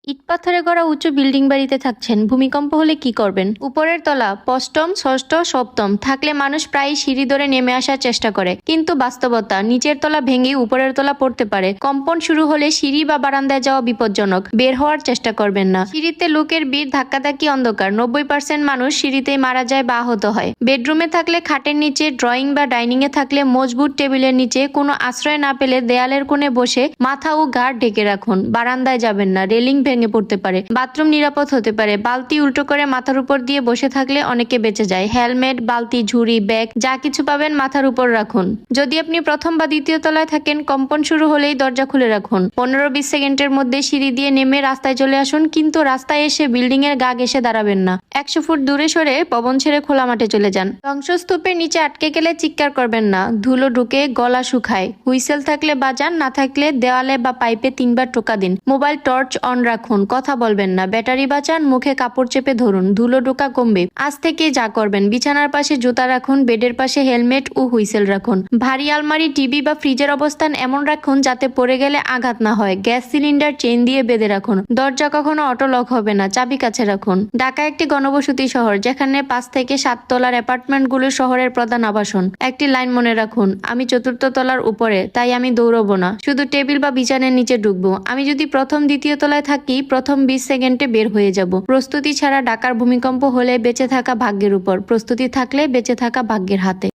ইট পাথরে গড়া উঁচু বিল্ডিং বাড়িতে থাকছেন, ভূমিকম্প হলে কি করবেন? উপরের তলা পঞ্চম, ষষ্ঠ, সপ্তম থাকলে মানুষ প্রায় সিঁড়ি ধরে নেমে আসার চেষ্টা করে, কিন্তু বাস্তবতা নিচের তলা ভেঙে উপরের তলা পড়তে পারে। কম্পন শুরু হলে সিঁড়ি বা বারান্দায় যাওয়া বিপজ্জনক, বের হওয়ার চেষ্টা করবেন না। সিঁড়িতে লোকের ভিড়, ধাক্কাধাক্কি, অন্ধকার। 90% মানুষ সিঁড়িতেই মারা যায় বা আহত হয়। বেডরুমে থাকলে খাটের নিচে, ড্রয়িং বা ডাইনিং এ থাকলে মজবুত টেবিলের নিচে, কোনো আশ্রয় না পেলে দেয়ালের কোণে বসে মাথা ও ঘাড় ঢেকে রাখুন। বারান্দায় যাবেন না, রেলিং ভেঙে পড়তে পারে। বাথরুম নিরাপদ হতে পারে, বালতি উল্টো করে মাথার উপর দিয়ে বসে থাকলে অনেকে বেঁচে যায়। হেলমেট, বালতি, ঝুড়ি, ব্যাগ যা কিছু পাবেন মাথার উপর রাখুন। যদি আপনি প্রথম বা দ্বিতীয় তলায় থাকেন, কম্পন শুরু হলেই দরজা খুলে রাখুন। 15-20 সেকেন্ডের মধ্যে সিঁড়ি দিয়ে নেমে রাস্তায় চলে আসুন, কিন্তু রাস্তায় এসে বিল্ডিং এর গা ঘেঁষে দাঁড়াবেন না। 100 ফুট দূরে সরে ভবন ছেড়ে খোলা মাঠে চলে যান। ধ্বংসস্তূপের নিচে আটকে গেলে চিৎকার করবেন না, ধুলো ঢুকে গলা শুকায়। হুইসেল থাকলে বাজান, না থাকলে দেওয়ালে বা পাইপে 3 বার টোকা দিন। মোবাইল টর্চ অন রাখুন, কথা বলবেন না। ব্যাটারি বাঁচান, মুখে কাপড় চেপে ধরুন, ধুলো ঢোকা কমবে। আজ থেকে যা করবেন, বিছানার পাশে জুতা রাখুন, বেডের পাশে হেলমেট ও হুইসেল রাখুন। ভারী আলমারি, টিভি বা ফ্রিজের অবস্থান এমন রাখুন যাতে পড়ে গেলে আঘাত না হয়। গ্যাস সিলিন্ডার চেইন দিয়ে বেঁধে রাখুন। দরজা কখনো অটো লক হবে না, চাবি কাছে রাখুন। ঢাকা একটি ঘনবসতি শহর, যেখানে 5 থেকে 7 তলার অ্যাপার্টমেন্টগুলো শহরের প্রধান আবাসন। একটি লাইন মনে রাখুন, আমি 4র্থ তলার উপরে, তাই আমি দৌড়বো না, শুধু টেবিল বা বিছানার নিচে ঢুকবো। আমি যদি প্রথম দ্বিতীয় তলায় থাকি, প্রথম 20 সেকেন্ডে বের হয়ে যাব। প্রস্তুতি ছাড়া ঢাকার ভূমিকম্প হলে বেঁচে থাকা ভাগ্যের উপর, প্রস্তুতি থাকলে বেঁচে থাকা ভাগ্যের হাতে।